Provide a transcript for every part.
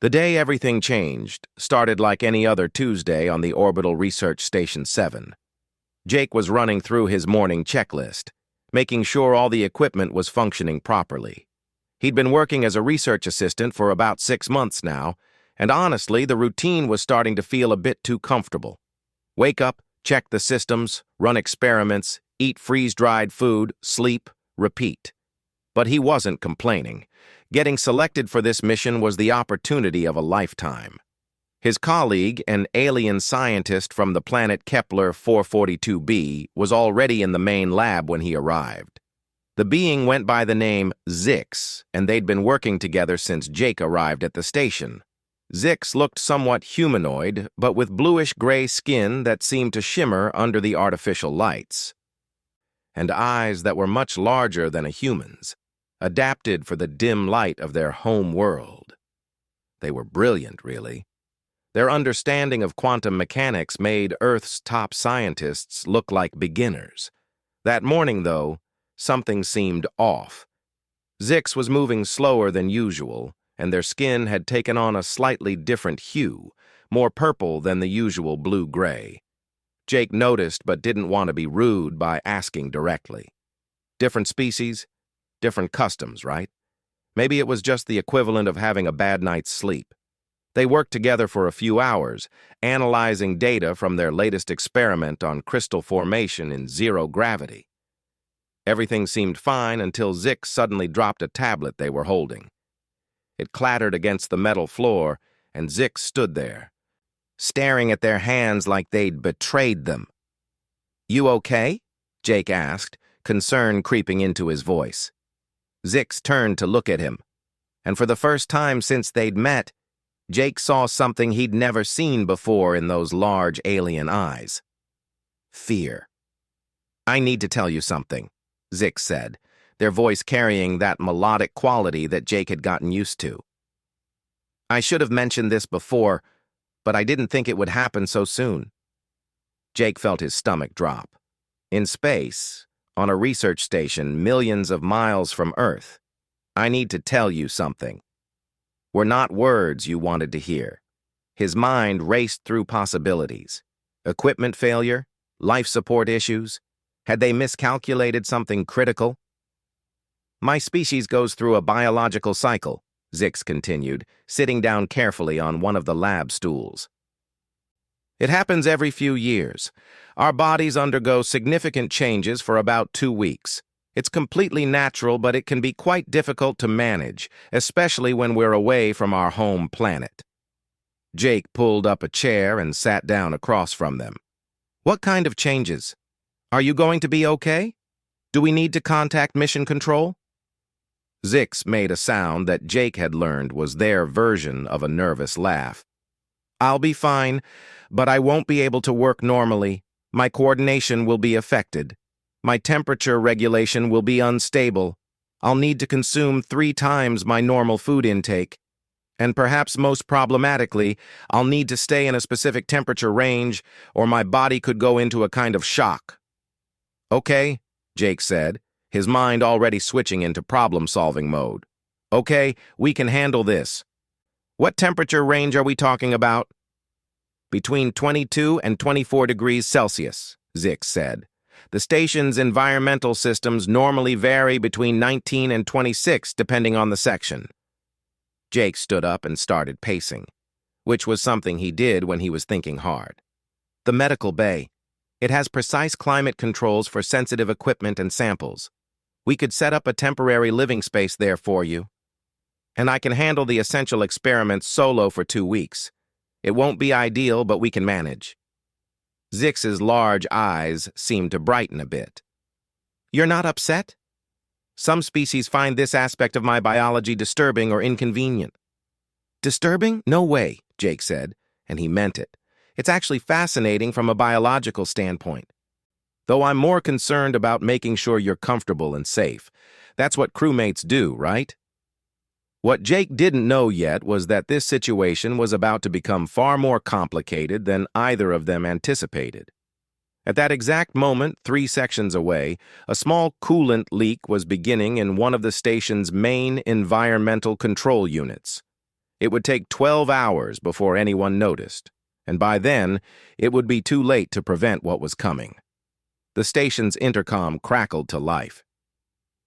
The day everything changed started like any other Tuesday on the Orbital Research Station 7. Jake was running through his morning checklist, making sure all the equipment was functioning properly. He'd been working as a research assistant for about 6 months now, and honestly, the routine was starting to feel a bit too comfortable. Wake up, check the systems, run experiments, eat freeze-dried food, sleep, repeat. But he wasn't complaining. Getting selected for this mission was the opportunity of a lifetime. His colleague, an alien scientist from the planet Kepler 442b, was already in the main lab when he arrived. The being went by the name Zix, and they'd been working together since Jake arrived at the station. Zix looked somewhat humanoid, but with bluish-gray skin that seemed to shimmer under the artificial lights, and eyes that were much larger than a human's, adapted for the dim light of their home world. They were brilliant, really. Their understanding of quantum mechanics made Earth's top scientists look like beginners. That morning, though, something seemed off. Zix was moving slower than usual, and their skin had taken on a slightly different hue, more purple than the usual blue-gray. Jake noticed but didn't want to be rude by asking directly. Different species, different customs, right? Maybe it was just the equivalent of having a bad night's sleep. They worked together for a few hours, analyzing data from their latest experiment on crystal formation in zero gravity. Everything seemed fine until Zix suddenly dropped a tablet they were holding. It clattered against the metal floor, and Zix stood there, staring at their hands like they'd betrayed them. "You okay?" Jake asked, concern creeping into his voice. Zix turned to look at him, and for the first time since they'd met, Jake saw something he'd never seen before in those large alien eyes. Fear. "I need to tell you something," Zix said, their voice carrying that melodic quality that Jake had gotten used to. "I should have mentioned this before, but I didn't think it would happen so soon." Jake felt his stomach drop. In space, on a research station millions of miles from Earth, "I need to tell you something." Were not words you wanted to hear. His mind raced through possibilities. Equipment failure? Life support issues? Had they miscalculated something critical? "My species goes through a biological cycle," Zix continued, sitting down carefully on one of the lab stools. "It happens every few years. Our bodies undergo significant changes for about 2 weeks. It's completely natural, but it can be quite difficult to manage, especially when we're away from our home planet." Jake pulled up a chair and sat down across from them. "What kind of changes? Are you going to be okay? Do we need to contact Mission Control?" Zix made a sound that Jake had learned was their version of a nervous laugh. "I'll be fine, but I won't be able to work normally. My coordination will be affected. My temperature regulation will be unstable. I'll need to consume 3 times my normal food intake. And perhaps most problematically, I'll need to stay in a specific temperature range, or my body could go into a kind of shock." "Okay," Jake said, his mind already switching into problem-solving mode. "Okay, we can handle this. What temperature range are we talking about?" "Between 22 and 24 degrees Celsius, Zix said. "The station's environmental systems normally vary between 19 and 26, depending on the section." Jake stood up and started pacing, which was something he did when he was thinking hard. "The medical bay. It has precise climate controls for sensitive equipment and samples. We could set up a temporary living space there for you. And I can handle the essential experiments solo for 2 weeks. It won't be ideal, but we can manage." Zix's large eyes seemed to brighten a bit. "You're not upset? Some species find this aspect of my biology disturbing or inconvenient." "Disturbing? No way," Jake said, and he meant it. "It's actually fascinating from a biological standpoint. Though I'm more concerned about making sure you're comfortable and safe. That's what crewmates do, right?" What Jake didn't know yet was that this situation was about to become far more complicated than either of them anticipated. At that exact moment, 3 sections away, a small coolant leak was beginning in one of the station's main environmental control units. It would take 12 hours before anyone noticed, and by then, it would be too late to prevent what was coming. The station's intercom crackled to life.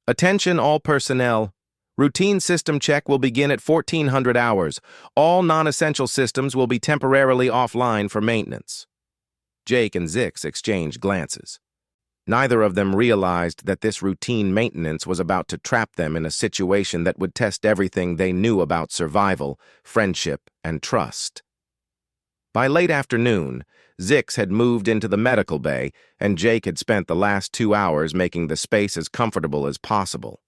"Attention all personnel. Routine system check will begin at 1400 hours. All non-essential systems will be temporarily offline for maintenance." Jake and Zix exchanged glances. Neither of them realized that this routine maintenance was about to trap them in a situation that would test everything they knew about survival, friendship, and trust. By late afternoon, Zix had moved into the medical bay, and Jake had spent the last 2 hours making the space as comfortable as possible.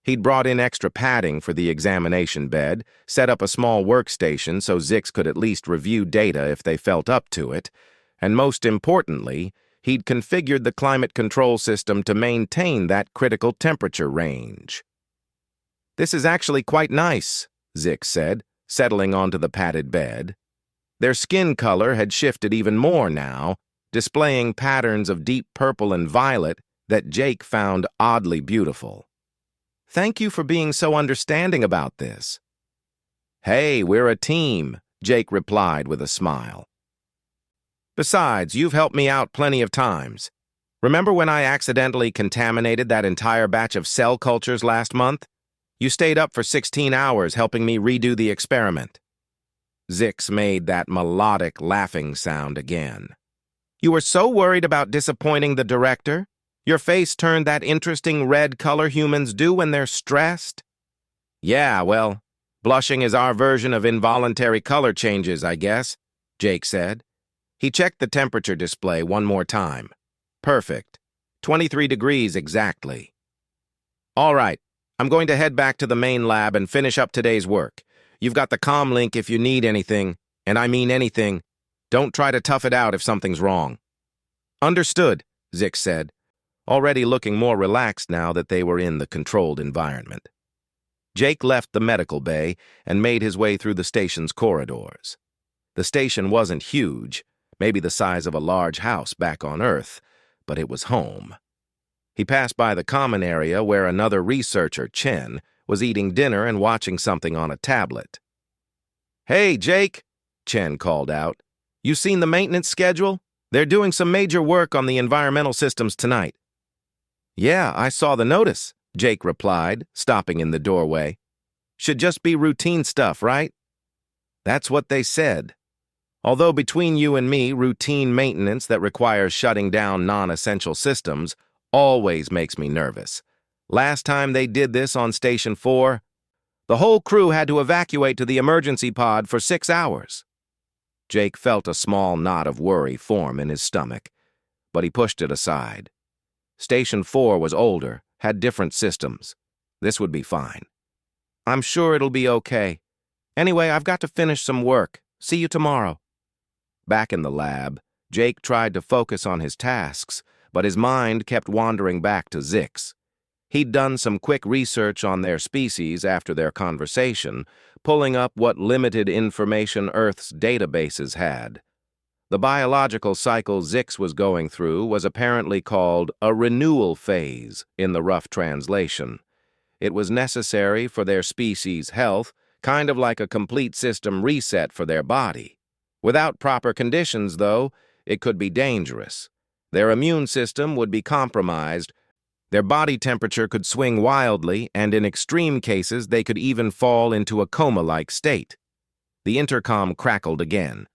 He'd brought in extra padding for the examination bed, set up a small workstation so Zix could at least review data if they felt up to it, and most importantly, he'd configured the climate control system to maintain that critical temperature range. "This is actually quite nice," Zix said, settling onto the padded bed. Their skin color had shifted even more now, displaying patterns of deep purple and violet that Jake found oddly beautiful. "Thank you for being so understanding about this." "Hey, we're a team," Jake replied with a smile. "Besides, you've helped me out plenty of times. Remember when I accidentally contaminated that entire batch of cell cultures last month? You stayed up for 16 hours helping me redo the experiment." Zix made that melodic laughing sound again. "You were so worried about disappointing the director? Your face turned that interesting red color humans do when they're stressed?" "Yeah, well, blushing is our version of involuntary color changes, I guess," Jake said. He checked the temperature display one more time. "Perfect. 23 degrees exactly." "All right, I'm going to head back to the main lab and finish up today's work. You've got the comm link if you need anything, and I mean anything. Don't try to tough it out if something's wrong." "Understood," Zix said, already looking more relaxed now that they were in the controlled environment. Jake left the medical bay and made his way through the station's corridors. The station wasn't huge, maybe the size of a large house back on Earth, but it was home. He passed by the common area where another researcher, Chen, was eating dinner and watching something on a tablet. "Hey, Jake," Chen called out. "You seen the maintenance schedule? They're doing some major work on the environmental systems tonight." "Yeah, I saw the notice," Jake replied, stopping in the doorway. "Should just be routine stuff, right?" "That's what they said. Although between you and me, routine maintenance that requires shutting down non-essential systems always makes me nervous. Last time they did this on Station 4, the whole crew had to evacuate to the emergency pod for 6 hours. Jake felt a small knot of worry form in his stomach, but he pushed it aside. Station 4 was older, had different systems. This would be fine. "I'm sure it'll be okay. Anyway, I've got to finish some work. See you tomorrow." Back in the lab, Jake tried to focus on his tasks, but his mind kept wandering back to Zix. He'd done some quick research on their species after their conversation, pulling up what limited information Earth's databases had. The biological cycle Zix was going through was apparently called a renewal phase in the rough translation. It was necessary for their species' health, kind of like a complete system reset for their body. Without proper conditions, though, it could be dangerous. Their immune system would be compromised, their body temperature could swing wildly, and in extreme cases they could even fall into a coma-like state. The intercom crackled again.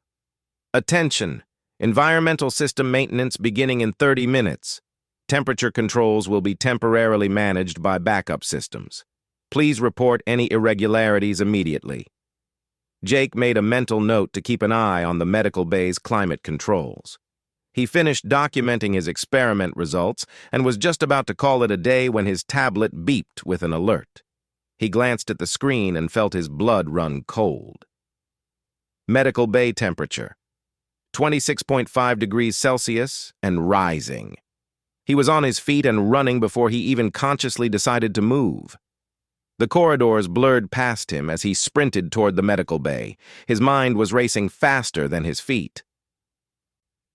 "Attention! Environmental system maintenance beginning in 30 minutes. Temperature controls will be temporarily managed by backup systems. Please report any irregularities immediately." Jake made a mental note to keep an eye on the medical bay's climate controls. He finished documenting his experiment results and was just about to call it a day when his tablet beeped with an alert. He glanced at the screen and felt his blood run cold. Medical bay temperature: 26.5 degrees Celsius and rising. He was on his feet and running before he even consciously decided to move. The corridors blurred past him as he sprinted toward the medical bay. His mind was racing faster than his feet.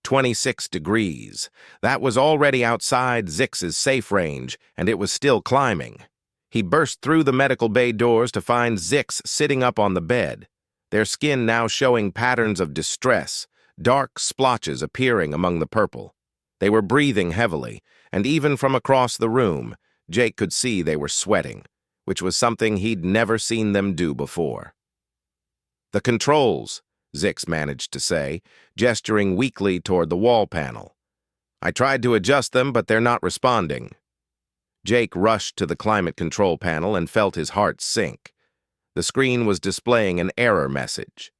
26 degrees. That was already outside Zix's safe range, and it was still climbing. He burst through the medical bay doors to find Zix sitting up on the bed. their skin now showing patterns of distress, dark splotches appearing among the purple. They were breathing heavily, and even from across the room, Jake could see they were sweating, which was something he'd never seen them do before. "The controls," Zix managed to say, gesturing weakly toward the wall panel. "I tried to adjust them, but they're not responding." Jake rushed to the climate control panel and felt his heart sink. The screen was displaying an error message.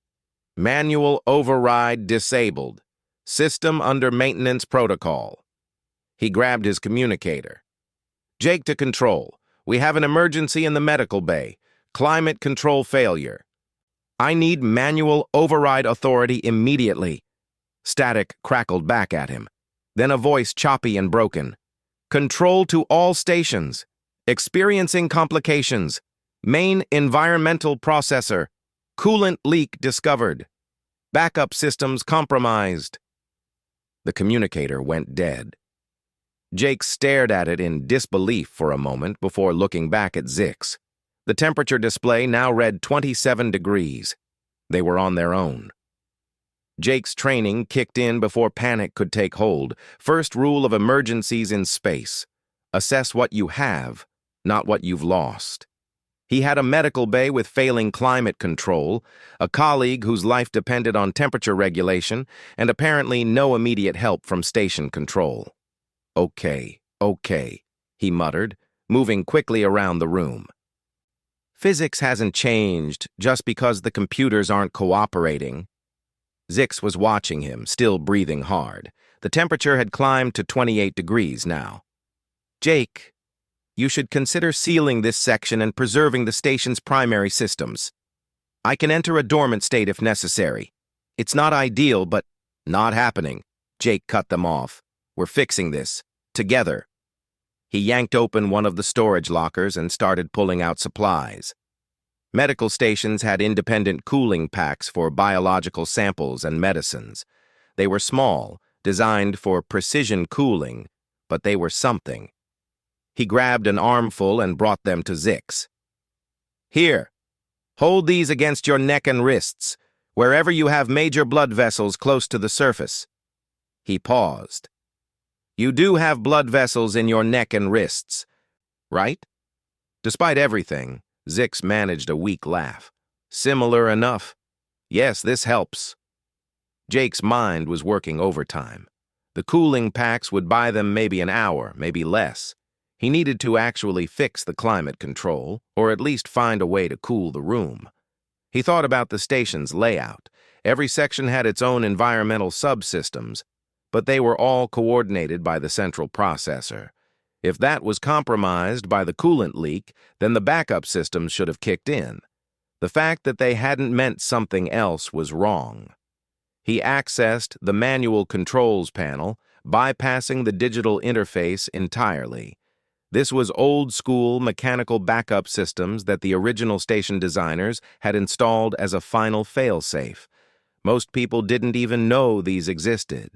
"Manual override disabled. System under maintenance protocol." He grabbed his communicator. "Jake to control. We have an emergency in the medical bay. Climate control failure. I need manual override authority immediately." Static crackled back at him. Then a voice choppy and broken. "Control to all stations. Experiencing complications. Main environmental processor. Coolant leak discovered. Backup systems compromised." The communicator went dead. Jake stared at it in disbelief for a moment before looking back at Zix. The temperature display now read 27 degrees. They were on their own. Jake's training kicked in before panic could take hold. First rule of emergencies in space: assess what you have, not what you've lost. He had a medical bay with failing climate control, a colleague whose life depended on temperature regulation, and apparently no immediate help from station control. Okay, he muttered, moving quickly around the room. Physics hasn't changed just because the computers aren't cooperating. Zix was watching him, still breathing hard. The temperature had climbed to 28 degrees now. "Jake, you should consider sealing this section and preserving the station's primary systems. I can enter a dormant state if necessary. It's not ideal, but not happening." Jake cut them off. "We're fixing this. Together." He yanked open one of the storage lockers and started pulling out supplies. Medical stations had independent cooling packs for biological samples and medicines. They were small, designed for precision cooling, but they were something. He grabbed an armful and brought them to Zix. "Here, hold these against your neck and wrists, wherever you have major blood vessels close to the surface." He paused. "You do have blood vessels in your neck and wrists, right?" Despite everything, Zix managed a weak laugh. "Similar enough. Yes, this helps." Jake's mind was working overtime. The cooling packs would buy them maybe an hour, maybe less. He needed to actually fix the climate control, or at least find a way to cool the room. He thought about the station's layout. Every section had its own environmental subsystems, but they were all coordinated by the central processor. If that was compromised by the coolant leak, then the backup systems should have kicked in. The fact that they hadn't meant something else was wrong. He accessed the manual controls panel, bypassing the digital interface entirely. This was old-school mechanical backup systems that the original station designers had installed as a final failsafe. Most people didn't even know these existed.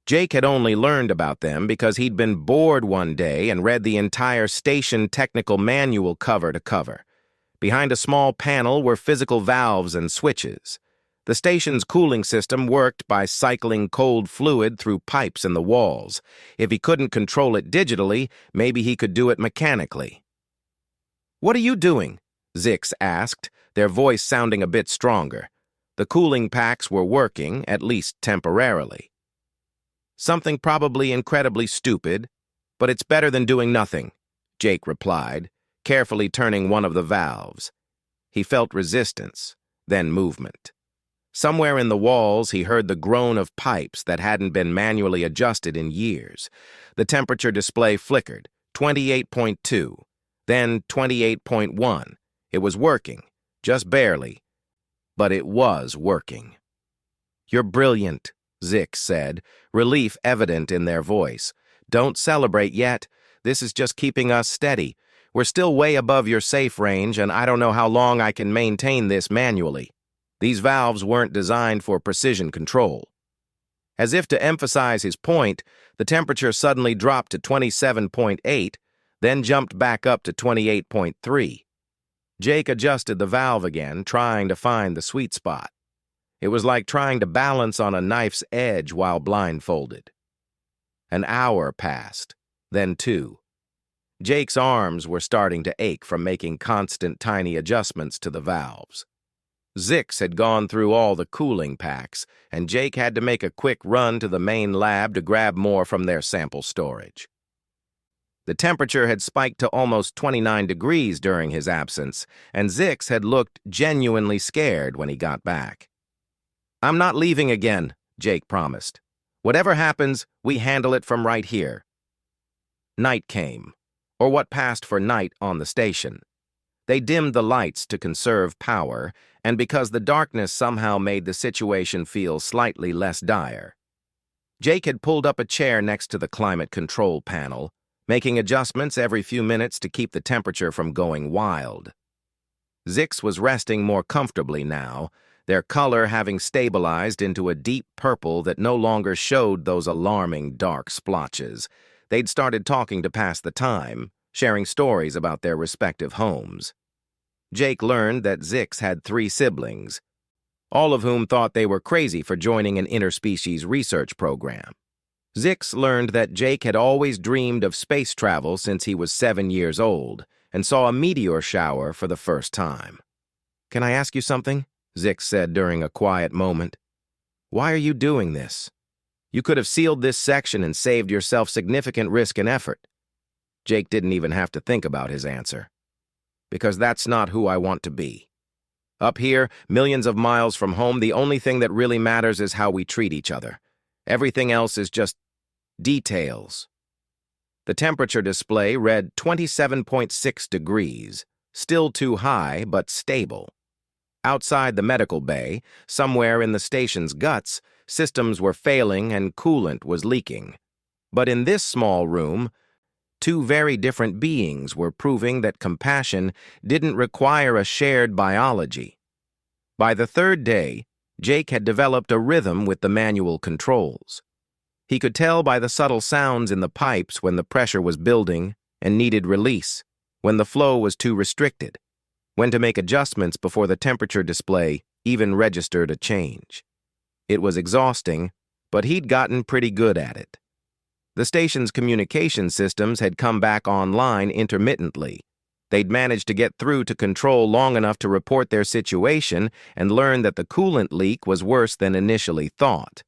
Jake had only learned about them because he'd been bored one day and read the entire station technical manual cover to cover. Behind a small panel were physical valves and switches. The station's cooling system worked by cycling cold fluid through pipes in the walls. If he couldn't control it digitally, maybe he could do it mechanically. "What are you doing?" Zix asked, their voice sounding a bit stronger. The cooling packs were working, at least temporarily. "Something probably incredibly stupid, but it's better than doing nothing," Jake replied, carefully turning one of the valves. He felt resistance, then movement. Somewhere in the walls, he heard the groan of pipes that hadn't been manually adjusted in years. The temperature display flickered, 28.2, then 28.1. It was working, just barely, but it was working. "You're brilliant," Zix said, relief evident in their voice. "Don't celebrate yet. This is just keeping us steady. We're still way above your safe range, and I don't know how long I can maintain this manually. These valves weren't designed for precision control." As if to emphasize his point, the temperature suddenly dropped to 27.8, then jumped back up to 28.3. Jake adjusted the valve again, trying to find the sweet spot. It was like trying to balance on a knife's edge while blindfolded. An hour passed, then 2. Jake's arms were starting to ache from making constant tiny adjustments to the valves. Zix had gone through all the cooling packs, and Jake had to make a quick run to the main lab to grab more from their sample storage. The temperature had spiked to almost 29 degrees during his absence, and Zix had looked genuinely scared when he got back. "I'm not leaving again," Jake promised. "Whatever happens, we handle it from right here." Night came, or what passed for night on the station. They dimmed the lights to conserve power, and because the darkness somehow made the situation feel slightly less dire. Jake had pulled up a chair next to the climate control panel, making adjustments every few minutes to keep the temperature from going wild. Zix was resting more comfortably now, their color having stabilized into a deep purple that no longer showed those alarming dark splotches. They'd started talking to pass the time, sharing stories about their respective homes. Jake learned that Zix had 3 siblings, all of whom thought they were crazy for joining an interspecies research program. Zix learned that Jake had always dreamed of space travel since he was 7 years old and saw a meteor shower for the first time. "Can I ask you something?" Zix said during a quiet moment. "Why are you doing this? You could have sealed this section and saved yourself significant risk and effort." Jake didn't even have to think about his answer. "Because that's not who I want to be. Up here, millions of miles from home, the only thing that really matters is how we treat each other. Everything else is just details." The temperature display read 27.6 degrees, still too high, but stable. Outside the medical bay, somewhere in the station's guts, systems were failing and coolant was leaking. But in this small room, 2 very different beings were proving that compassion didn't require a shared biology. By the 3rd day, Jake had developed a rhythm with the manual controls. He could tell by the subtle sounds in the pipes when the pressure was building and needed release, when the flow was too restricted, when to make adjustments before the temperature display even registered a change. It was exhausting, but he'd gotten pretty good at it. The station's communication systems had come back online intermittently. They'd managed to get through to control long enough to report their situation and learn that the coolant leak was worse than initially thought.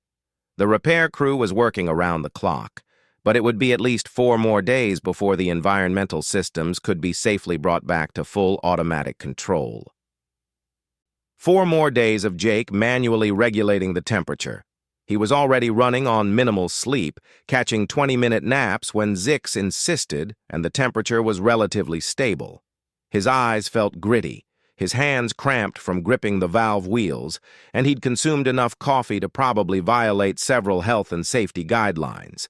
The repair crew was working around the clock, but it would be at least 4 more days before the environmental systems could be safely brought back to full automatic control. 4 more days of Jake manually regulating the temperature. He was already running on minimal sleep, catching 20-minute naps when Zix insisted, and the temperature was relatively stable. His eyes felt gritty, his hands cramped from gripping the valve wheels, and he'd consumed enough coffee to probably violate several health and safety guidelines.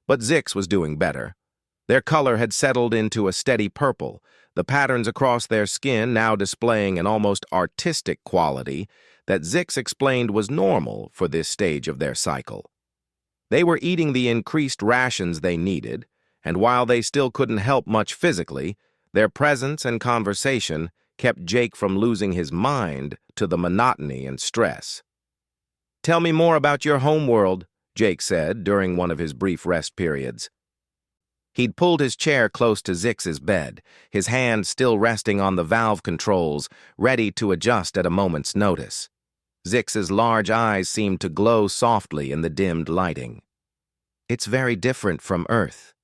But Zix was doing better. Their color had settled into a steady purple, the patterns across their skin now displaying an almost artistic quality that Zix explained was normal for this stage of their cycle. They were eating the increased rations they needed, and while they still couldn't help much physically, their presence and conversation kept Jake from losing his mind to the monotony and stress. "Tell me more about your homeworld," Jake said during one of his brief rest periods. He'd pulled his chair close to Zix's bed, his hand still resting on the valve controls, ready to adjust at a moment's notice. Zix's large eyes seemed to glow softly in the dimmed lighting. "It's very different from Earth.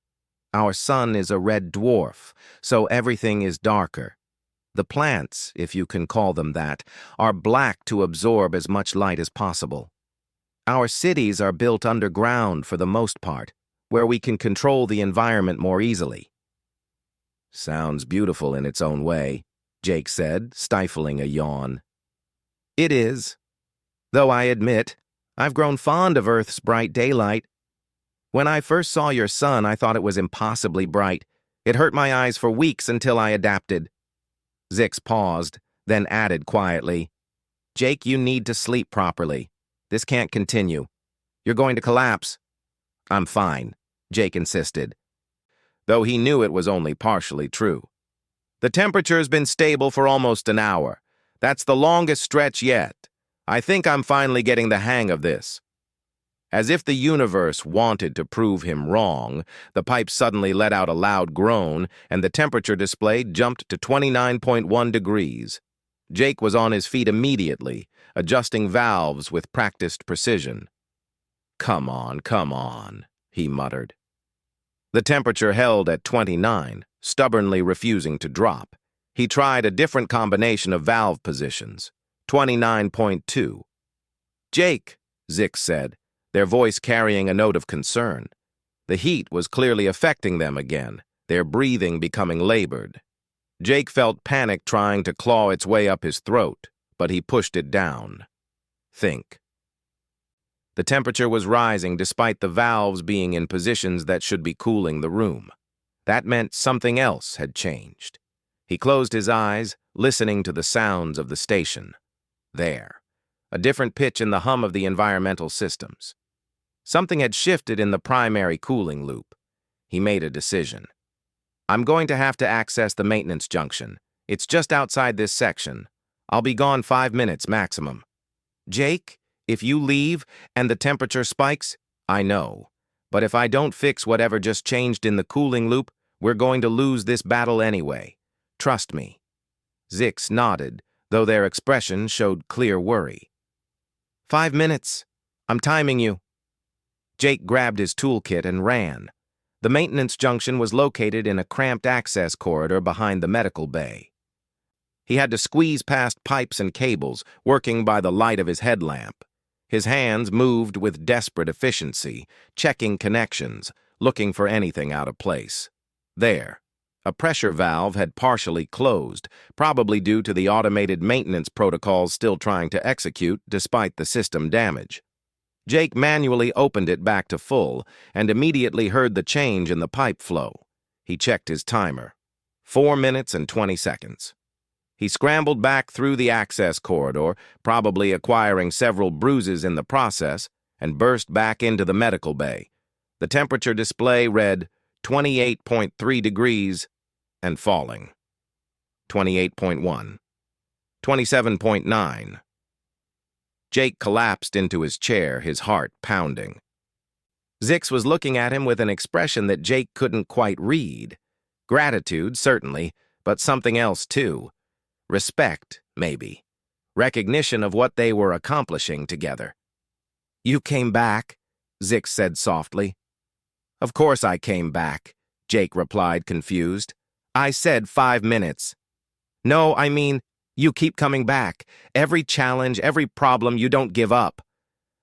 Our sun is a red dwarf, so everything is darker. The plants, if you can call them that, are black to absorb as much light as possible. Our cities are built underground for the most part, where we can control the environment more easily." "Sounds beautiful in its own way," Jake said, stifling a yawn. "It is. Though I admit, I've grown fond of Earth's bright daylight. When I first saw your sun, I thought it was impossibly bright. It hurt my eyes for weeks until I adapted." Zix paused, then added quietly, "Jake, you need to sleep properly. This can't continue. You're going to collapse." "I'm fine," Jake insisted, though he knew it was only partially true. The temperature's been stable for almost an hour. That's the longest stretch yet. I think I'm finally getting the hang of this." As if the universe wanted to prove him wrong, the pipe suddenly let out a loud groan, and the temperature display jumped to 29.1 degrees. Jake was on his feet immediately, adjusting valves with practiced precision. Come on," he muttered. The temperature held at 29, stubbornly refusing to drop. He tried a different combination of valve positions. 29.2. "Jake," Zix said, their voice carrying a note of concern. The heat was clearly affecting them again, their breathing becoming labored. Jake felt panic trying to claw its way up his throat, but he pushed it down. Think. The temperature was rising despite the valves being in positions that should be cooling the room. That meant something else had changed. He closed his eyes, listening to the sounds of the station. There. A different pitch in the hum of the environmental systems. Something had shifted in the primary cooling loop. He made a decision. "I'm going to have to access the maintenance junction. It's just outside this section. I'll be gone 5 minutes maximum." "Jake, if you leave and the temperature spikes, I know. But if I don't fix whatever just changed in the cooling loop, we're going to lose this battle anyway. Trust me." Zix nodded, though their expression showed clear worry. 5 minutes. I'm timing you." Jake grabbed his toolkit and ran. The maintenance junction was located in a cramped access corridor behind the medical bay. He had to squeeze past pipes and cables, working by the light of his headlamp. His hands moved with desperate efficiency, checking connections, looking for anything out of place. There. A pressure valve had partially closed, probably due to the automated maintenance protocols still trying to execute despite the system damage. Jake manually opened it back to full and immediately heard the change in the pipe flow. He checked his timer. 4 minutes and 20 seconds. He scrambled back through the access corridor, probably acquiring several bruises in the process, and burst back into the medical bay. The temperature display read 28.3 degrees and falling. 28.1. 27.9. Jake collapsed into his chair, his heart pounding. Zix was looking at him with an expression that Jake couldn't quite read. Gratitude, certainly, but something else too. Respect, maybe. Recognition of what they were accomplishing together. "You came back," Zix said softly. "Of course I came back," Jake replied, confused. "I said 5 minutes. No, I mean, you keep coming back. Every challenge, every problem, you don't give up.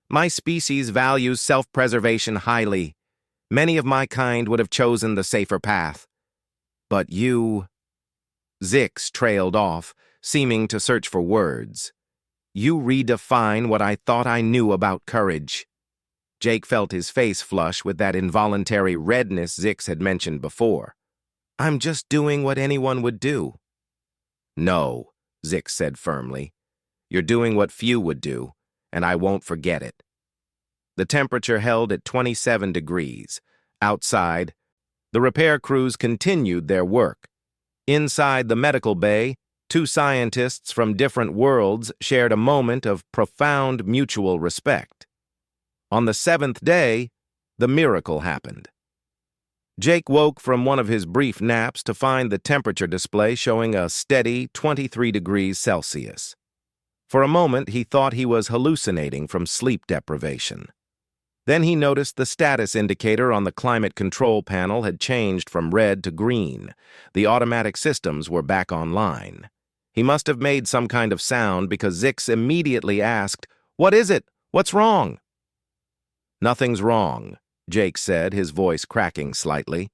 My species values self-preservation highly. Many of my kind would have chosen the safer path. But you..." Zix trailed off, seeming to search for words. "You redefine what I thought I knew about courage." Jake felt his face flush with that involuntary redness Zix had mentioned before. "I'm just doing what anyone would do." "No," Zix said firmly. "You're doing what few would do, and I won't forget it." The temperature held at 27 degrees. Outside, the repair crews continued their work. Inside the medical bay, 2 scientists from different worlds shared a moment of profound mutual respect. On the 7th day, the miracle happened. Jake woke from one of his brief naps to find the temperature display showing a steady 23 degrees Celsius. For a moment, he thought he was hallucinating from sleep deprivation. Then he noticed the status indicator on the climate control panel had changed from red to green. The automatic systems were back online. He must have made some kind of sound because Zix immediately asked, "What is it? What's wrong?" "Nothing's wrong," Jake said, his voice cracking slightly.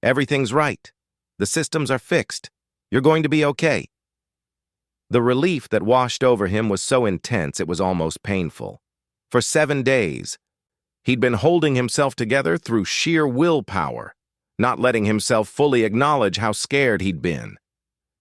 "Everything's right. The systems are fixed. You're going to be okay." The relief that washed over him was so intense it was almost painful. For 7 days, he'd been holding himself together through sheer willpower, not letting himself fully acknowledge how scared he'd been.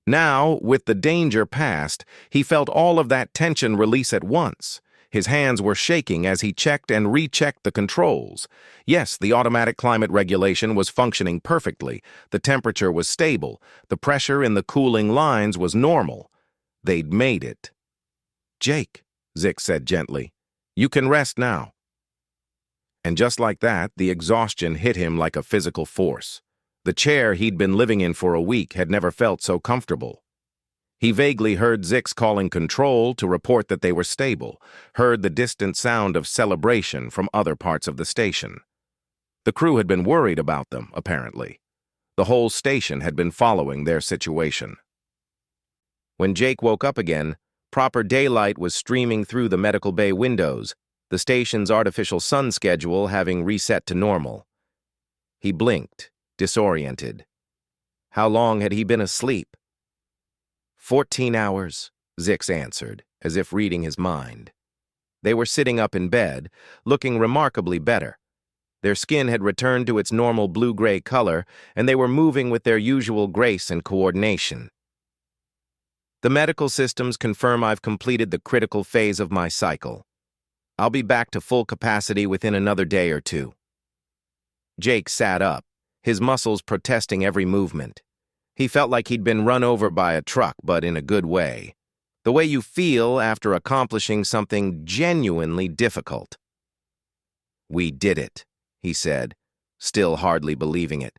Now, with the danger past, he felt all of that tension release at once. His hands were shaking as he checked and rechecked the controls. Yes, the automatic climate regulation was functioning perfectly. The temperature was stable. The pressure in the cooling lines was normal. They'd made it. "Jake," Zix said gently, "you can rest now." And just like that, the exhaustion hit him like a physical force. The chair he'd been living in for a week had never felt so comfortable. He vaguely heard Zix calling control to report that they were stable, heard the distant sound of celebration from other parts of the station. The crew had been worried about them, apparently. The whole station had been following their situation. When Jake woke up again, proper daylight was streaming through the medical bay windows, the station's artificial sun schedule having reset to normal. He blinked, disoriented. How long had he been asleep? 14 hours, Zix answered, as if reading his mind. They were sitting up in bed, looking remarkably better. Their skin had returned to its normal blue-gray color, and they were moving with their usual grace and coordination. "The medical systems confirm I've completed the critical phase of my cycle. I'll be back to full capacity within another day or two." Jake sat up, his muscles protesting every movement. He felt like he'd been run over by a truck, but in a good way. The way you feel after accomplishing something genuinely difficult. "We did it," he said, still hardly believing it.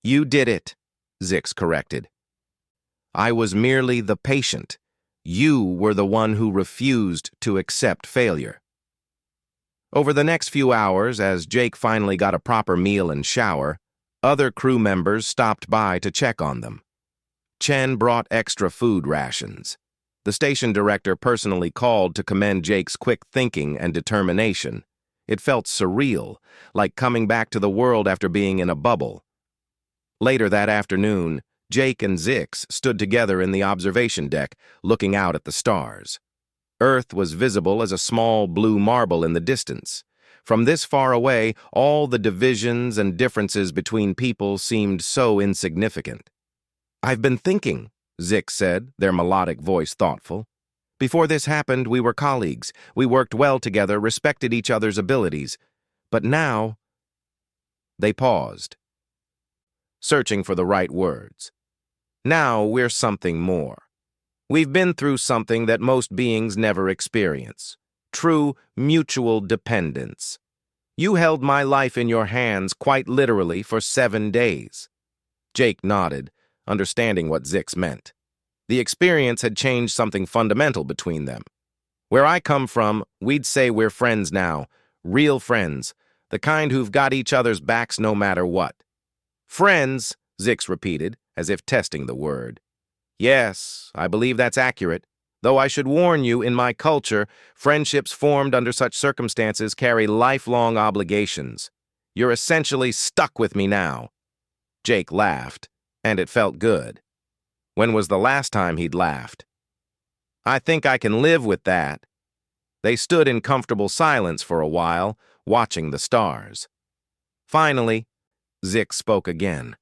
"You did it," Zix corrected. "I was merely the patient. You were the one who refused to accept failure." Over the next few hours, as Jake finally got a proper meal and shower, other crew members stopped by to check on them. Chen brought extra food rations. The station director personally called to commend Jake's quick thinking and determination. It felt surreal, like coming back to the world after being in a bubble. Later that afternoon, Jake and Zix stood together in the observation deck, looking out at the stars. Earth was visible as a small blue marble in the distance. From this far away, all the divisions and differences between people seemed so insignificant. "I've been thinking," Zix said, their melodic voice thoughtful. "Before this happened, we were colleagues. We worked well together, respected each other's abilities. But now—" They paused, searching for the right words. "Now we're something more. We've been through something that most beings never experience. True mutual dependence. You held my life in your hands quite literally for 7 days." Jake nodded, understanding what Zix meant. The experience had changed something fundamental between them. "Where I come from, we'd say we're friends now. Real friends. The kind who've got each other's backs no matter what." "Friends," Zix repeated, as if testing the word. "Yes, I believe that's accurate. Though I should warn you, in my culture, friendships formed under such circumstances carry lifelong obligations. You're essentially stuck with me now." Jake laughed, and it felt good. When was the last time he'd laughed? "I think I can live with that." They stood in comfortable silence for a while, watching the stars. Finally, Zix spoke again.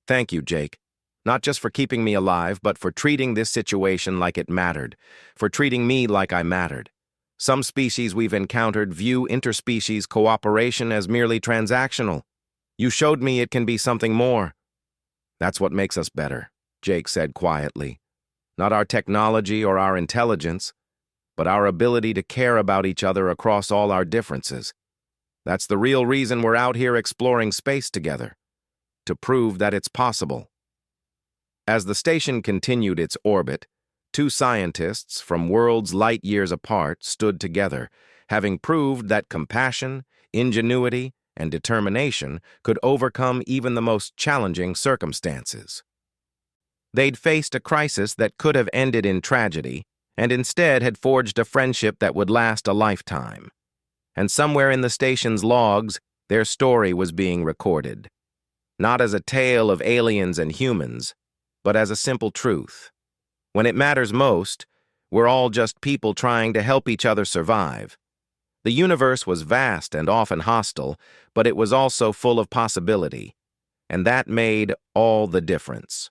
"Thank you, Jake. Not just for keeping me alive, but for treating this situation like it mattered, for treating me like I mattered. Some species we've encountered view interspecies cooperation as merely transactional. You showed me it can be something more." "That's what makes us better," Jake said quietly. "Not our technology or our intelligence, but our ability to care about each other across all our differences. That's the real reason we're out here exploring space together, to prove that it's possible." As the station continued its orbit, two scientists from worlds light years apart stood together, having proved that compassion, ingenuity, and determination could overcome even the most challenging circumstances. They'd faced a crisis that could have ended in tragedy, and instead had forged a friendship that would last a lifetime. And somewhere in the station's logs, their story was being recorded. Not as a tale of aliens and humans, but as a simple truth. When it matters most, we're all just people trying to help each other survive. The universe was vast and often hostile, but it was also full of possibility, and that made all the difference.